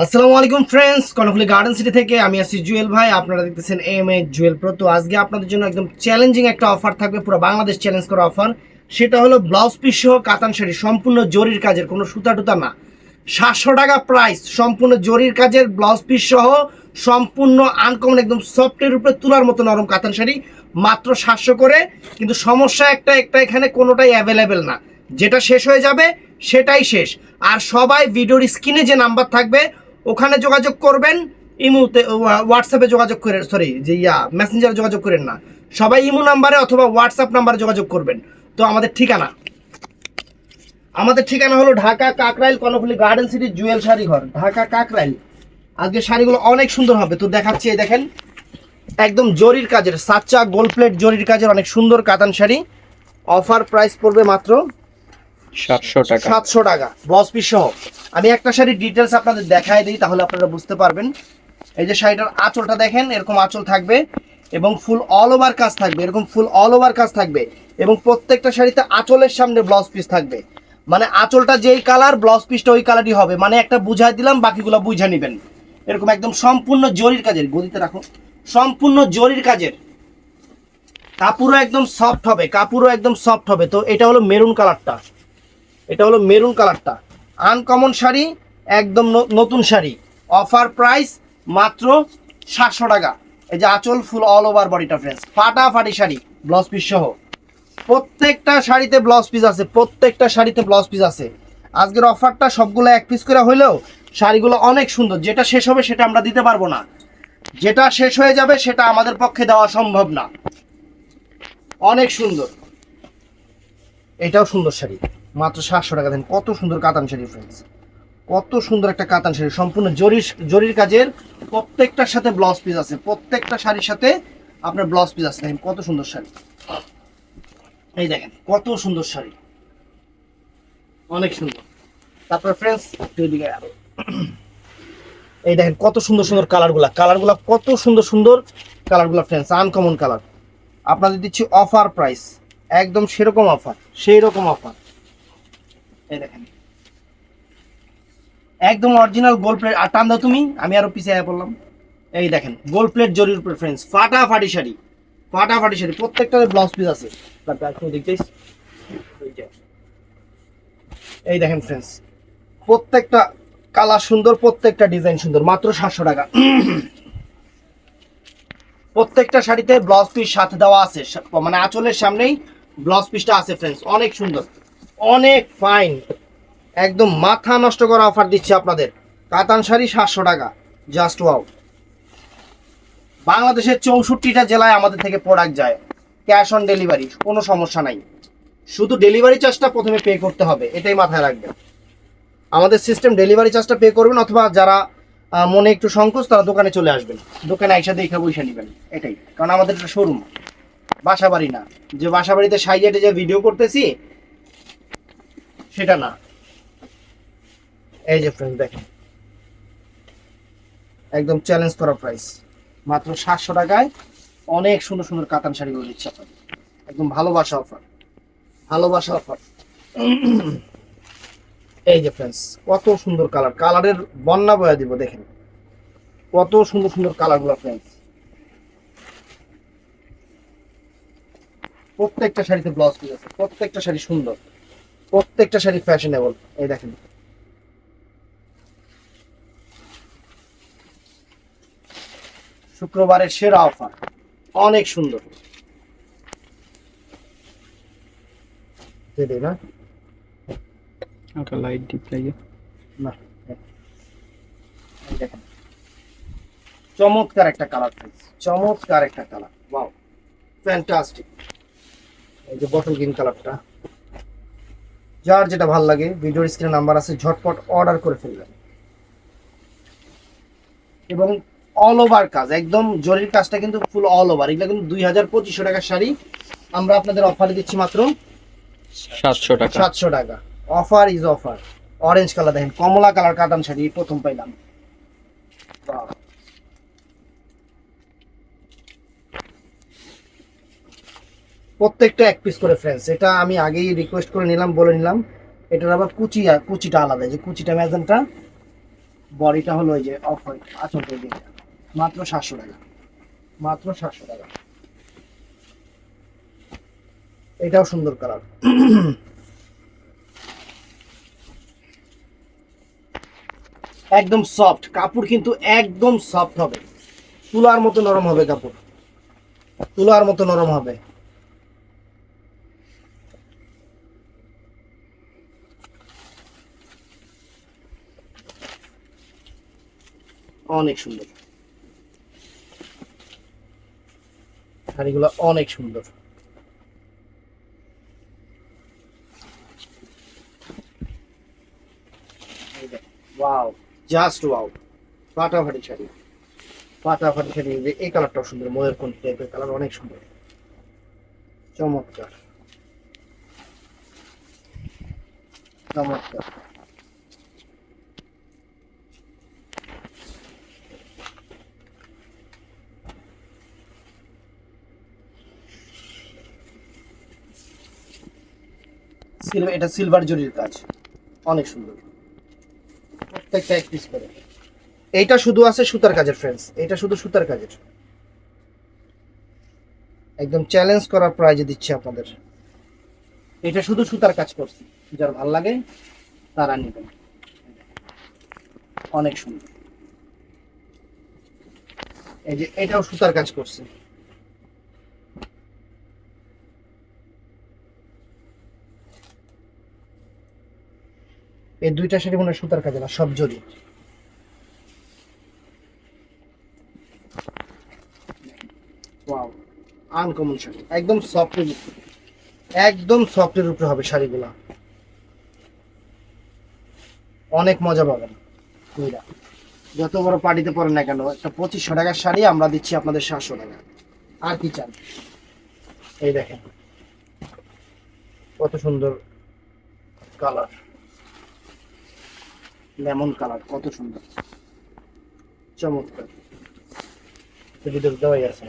আসসালামু আলাইকুম friends, Karnaphuli garden city থেকে আমি আছি জুয়েল ভাই। আপনারা দেখতেছেন এম জুয়েল প্রো। তো আজকে আপনাদের জন্য একদম চ্যালেঞ্জিং একটা অফার থাকবে, পুরো বাংলাদেশ চ্যালেঞ্জ করা অফার। সেটা হলো ব্লাউজ পিস সহ কাতান শাড়ি, সম্পূর্ণ জরির কাজের, কোনো সুতা টুতা না। 700 টাকা প্রাইস, সম্পূর্ণ জরির কাজের ব্লাউজ পিস সহ সম্পূর্ণ আনকমন, একদম সফটের উপরে তুলার মতো নরম কাতান শাড়ি, মাত্র 700 করে। কিন্তু সমস্যা একটা এখানে কোনোটাই অ্যাভেলেবেল না। যেটা শেষ হয়ে যাবে সেটাই শেষ। আর সবাই ভিডিওর স্ক্রিনে যে নাম্বার থাকবে ওখানে যোগাযোগ করবেন। ইমুতে হোয়াটসঅ্যাপে যোগাযোগ করেন, সরি যে মেসেঞ্জারে যোগাযোগ করেন না, সবাই ইমু নাম্বারে অথবা হোয়াটসঅ্যাপ নাম্বারে যোগাযোগ করবেন। তো আমাদের ঠিকানা হলো ঢাকা কাকরাইল, কর্ণফুলি গার্ডেন সিটি, জুয়েল শাড়ি ঘর, ঢাকা কাকরাইল। আজকে শাড়িগুলো অনেক সুন্দর হবে, তো দেখাচ্ছি। এই দেখেন, একদম জরির কাজের, সাচ্চা গোল্ড প্লেট জরির কাজের অনেক সুন্দর কাতান শাড়ি। অফার প্রাইস পড়বে মাত্র 700 টাকা। 700 টাকা ব্লাউজ পিস সহ। আমি একটা শাড়ির ডিটেলস আপনাদের দেখাই দিই, তাহলে আপনারা বুঝতে পারবেন। এই যে শাড়িটার আঁচলটা দেখেন, এরকম আঁচল থাকবে এবং ফুল অল ওভার কাজ থাকবে, এরকম ফুল অল ওভার কাজ থাকবে। এবং প্রত্যেকটা শাড়িতে আঁচলের সামনে ব্লাউজ পিস থাকবে, মানে আঁচলটা যেই কালার ব্লাউজ পিসটা ওই কালারই হবে। মানে একটা বুঝাই দিলাম, বাকিগুলো বুঝে নেবেন। এরকম একদম সম্পূর্ণ জরির কাজের, গদিতে রাখো, সম্পূর্ণ জরির কাজের। কাপড়ও একদম সফট হবে, কাপড়ও একদম সফট হবে। তো এটা হলো মেরুন কালারটা, এটা হলো মেরুন কালারটা। আনকমন শাড়ি, একদম নতুন শাড়ি। অফার প্রাইস মাত্র 700 টাকা। এই যে আঁচল ফুল অল ওভার বডিটা ফ্রেন্ডস, ফাটাফাটি শাড়ি ব্লাউজ পিস সহ। প্রত্যেকটা শাড়িতে ব্লাউজ পিস আছে, প্রত্যেকটা শাড়িতে ব্লাউজ পিস আছে। আজকের অফারটা সবগুলো এক পিস করে হইলেও শাড়িগুলো অনেক সুন্দর। যেটা শেষ হবে সেটা আমরা দিতে পারবো না, যেটা শেষ হয়ে যাবে সেটা আমাদের পক্ষে দেওয়া সম্ভব না। অনেক সুন্দর, এটাও সুন্দর শাড়ি, মাত্র 700 টাকা। দেন কত সুন্দর কাতান শাড়ি ফ্রেন্ডস, কত সুন্দর একটা কাতান শাড়ি, সম্পূর্ণ জরির কাজের। প্রত্যেকটার সাথে ব্লাউজ পিস আছে, প্রত্যেকটা শাড়ির সাথে আপনার ব্লাউজ পিস আছে। দেখেন কত সুন্দর শাড়ি, এই দেখেন কত সুন্দর শাড়ি, অনেক সুন্দর। তারপর ফ্রেন্ডস এদিকে আরো, এই দেখেন কত সুন্দর সুন্দর কালারগুলা কত সুন্দর সুন্দর কালারগুলা ফ্রেন্ডস, আনকমন কালার। আপনাদের দিচ্ছি অফার প্রাইস, একদম সেরকম অফার, সেই রকম অফার। এই দেখেন একদম অরিজিনাল গোল্ড প্লেট। আর টান দাও তুমি, আমি আরো পিছিয়ে পড়লাম। এই দেখেন গোল্ড প্লেট জরির উপরে ফ্রেন্ডস, ফাটাফাটি শাড়ি, ফাটাফাটি শাড়ি। প্রত্যেকটা ব্লাউজ পিস আছে। এই দেখেন ফ্রেন্ডস, প্রত্যেকটা কালার সুন্দর, প্রত্যেকটা ডিজাইন সুন্দর, মাত্র 700 টাকা। প্রত্যেকটা শাড়িতে ব্লাউজ পিস সাথে দেওয়া আছে, মানে আঁচলের সামনেই ব্লাউজ পিসটা আছে ফ্রেন্ডস। অনেক সুন্দর, অনেক ফাইন, একদম মাথা নষ্ট করা অফার দিচ্ছি আপনাদের। কাতান শাড়ি 700 টাকা, জাস্ট ওয়াও। বাংলাদেশের 64টা জেলায় আমাদের থেকে প্রোডাক্ট যায়, ক্যাশ অন ডেলিভারি, কোনো সমস্যা নাই। শুধু ডেলিভারি চার্জটা প্রথমে পে করতে হবে, এটাই মাথায় রাখবেন। আমাদের সিস্টেম ডেলিভারি চার্জটা পে করবেন, অথবা যারা মনে একটু সংকোচ তারা দোকানে চলে আসবেন, দোকানে একসাথে দেখে বসে নেবেন। এটাই কারণ আমাদের একটা শোরুম, বাসা বাড়ি না যে বাসা বাড়িতে সাইজেটে যে ভিডিও করতেছি সেটা না। এই যে ফ্রেন্ড দেখেন, একদম চ্যালেঞ্জ করা প্রাইস, মাত্র 700 টাকায় অনেক সুন্দর সুন্দর কাতান শাড়িগুলো দিচ্ছে আপনাদের। একদম ভালোবাসা অফার, ভালোবাসা অফার। এই যে ফ্রেন্ডস কত সুন্দর কালার, কালারের বন্যা বয়া দিব। দেখেন কত সুন্দর সুন্দর কালারগুলো ফ্রেন্ডস। প্রত্যেকটা শাড়িতে ব্লাউজ পিস আছে, প্রত্যেকটা শাড়ি সুন্দর, প্রত্যেকটা শাড়ি ফ্যাশনেবল। এই দেখেন শুক্রবারের সেরা অফার, অনেক সুন্দর। না ওটা লাইট ডিপ লাগে না, দেখেন চমৎকার একটা কালার ফ্রেন্ডস, চমৎকার একটা কালার, ওয়াও ফ্যান্টাস্টিক। এই যে বটল গ্রিন কালারটা, যার যেটা ভালো লাগে ভিডিওর স্ক্রিনে নাম্বার আছে, ঝটপট অর্ডার করে ফেলবেন। এবং অল ওভার কাজ, একদম জরির কাজটা কিন্তু ফুল অল ওভার। এগুলো কিন্তু 2200 টাকার শাড়ি, আমরা আপনাদের অফারে দিচ্ছি মাত্র 700 টাকা। 700 টাকা। Offer is offer. Orange colour দেখেন, কমলা কালার কাতান শাড়ি প্রথম পাইলাম। Wow. প্রত্যেকটা এক পিস করে ফ্রেন্ডস, এটা আমি আগেই রিকোয়েস্ট করে নিলাম, বলে নিলাম। এটার আবার কুচিটা আলাদা, যে কুচিটা ম্যাজেন্টা, বডিটা হলো এই যে অফ হোয়াইট, আঁচলটা এই যে মাত্র 700 টাকা, মাত্র 700 টাকা। এটাও সুন্দর কালার। একদম সফট কাপড়, কিন্তু একদম সফট হবে, তুলার মতো নরম হবে কাপড়, তুলার মতো নরম হবে। অনেক সুন্দর শাড়িগুলো, অনেক সুন্দর। ওয়াও, জাস্ট ওয়াও, ফাটাফাটি শাড়ি, ফাটাফাটি শাড়ি। এই যে এই কালারটাও সুন্দর, ময়ূরকণ্ঠ টাইপের কালার, অনেক সুন্দর, চমৎকার চমৎকার। এটা সিলভার জরির কাজ, অনেক সুন্দর, প্রত্যেকটা এক পিস করে। এইটা শুধু আছে সুতার কাজের ফ্রেন্ডস, এটা শুধু সুতার কাজের, একদম চ্যালেঞ্জ করার প্রাইজে দিচ্ছি আপনাদের। এটা শুধু সুতার কাজ করছি, যার ভাল লাগে তারা নেবেন, অনেক সুন্দর। এই যে এটাও সুতার কাজ করছে, এই দুইটা শাড়ি মনে হয় সুতার কাজে না, সব জরি। ওয়াও, আনকমন শাড়ি, একদম সফটের, একদম সফটের উপরে হবে শাড়িগুলা, অনেক মজা পাবেন। এরা যত বড় পার্টিতে পরেন না কেন, একটা 2500 টাকার শাড়ি আমরা দিচ্ছি আপনাদের 700 টাকা। আর কি চান? এই দেখেন কত সুন্দর কালার, লেমন কালার, কত সুন্দর, চমৎকার। ভিতর দেওয়াই আছে,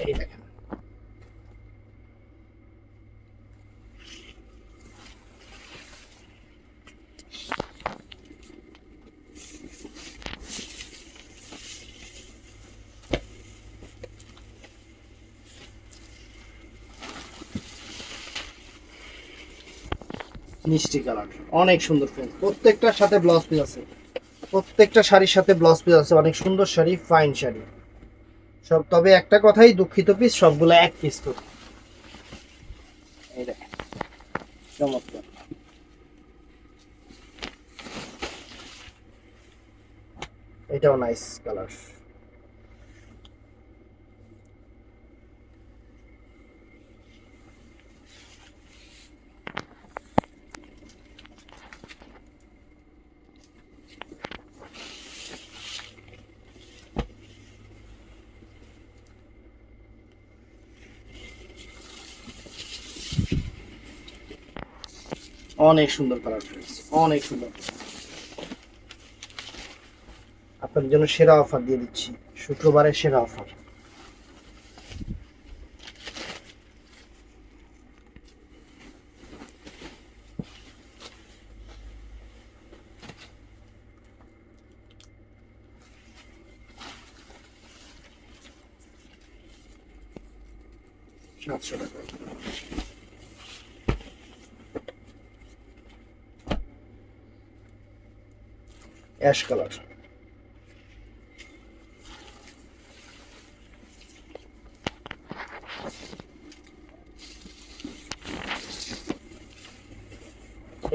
এই দেখেন। মিষ্টি কালার, অনেক সুন্দর ফ্রেন্ড, প্রত্যেকটার সাথে ব্লাউজ পিস আছে, প্রত্যেকটা শাড়ির সাথে ব্লাউজ পিস আছে, অনেক সুন্দর শাড়ি, ফাইন শাড়ি সব। তবে একটা কথাই দুঃখিত, পিস সবগুলো এক পিস করে। এই দেখেন চমৎকার, এটাও নাইস কালার। অনেক সুন্দর কালার ফ্রেন্ডস, অনেক সুন্দর। আপনাদের জন্য সেরা অফার দিয়ে দিচ্ছি, শুক্রবারের সেরা অফার। সাতশো টাকা, অ্যাশ কালার,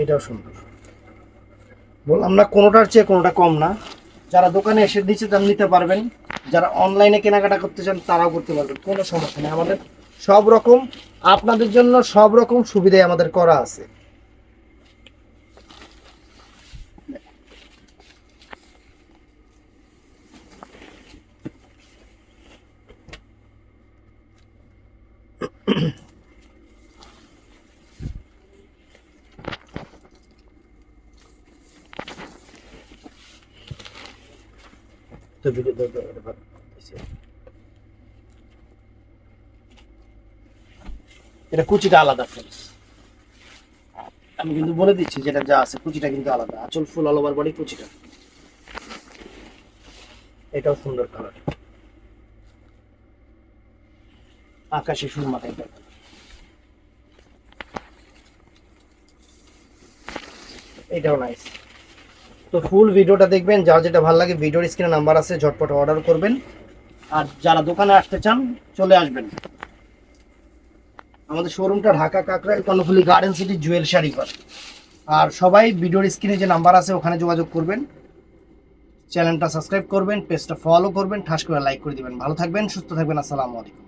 এটাও সুন্দর। বললাম না, কোনোটার চেয়ে কোনোটা কম না। যারা দোকানে এসে নিচে দাম নিতে পারবেন, যারা অনলাইনে কেনাকাটা করতে চান তারাও করতে পারবেন, কোনো সমস্যা নেই। আমাদের সব রকম, আপনাদের জন্য সব রকম সুবিধাই আমাদের করা আছে। তো এটা কুচিটা আলাদা ফ্রেন্ডস, আমি কিন্তু বলে দিচ্ছি যেটা যা আছে, কুচিটা কিন্তু আলাদা, আঁচল ফুল অল ওভার বডি কুচিটা। এটাও সুন্দর কালার, আকাশি সুরমা টাইপের। এটাও নাইস। তো ফুল ভিডিওটা দেখবেন, যার যেটা ভালো লাগে ভিডিওর স্ক্রিনে নাম্বার আছে, ঝটপট অর্ডার করবেন। আর যারা দোকানে আসতে চান চলে আসবেন। আমাদের শোরুমটা ঢাকা কাকরাইল কর্ণফুলী গার্ডেন সিটি জুয়েল শাড়ি ঘর। আর সবাই ভিডিওর স্ক্রিনে যে নাম্বার আছে ওখানে যোগাযোগ করবেন, চ্যানেলটা সাবস্ক্রাইব করবেন, পেজটা ফলো করবেন, ঠাস করে লাইক করে দিবেন। ভালো থাকবেন, সুস্থ থাকবেন, আসসালামু আলাইকুম।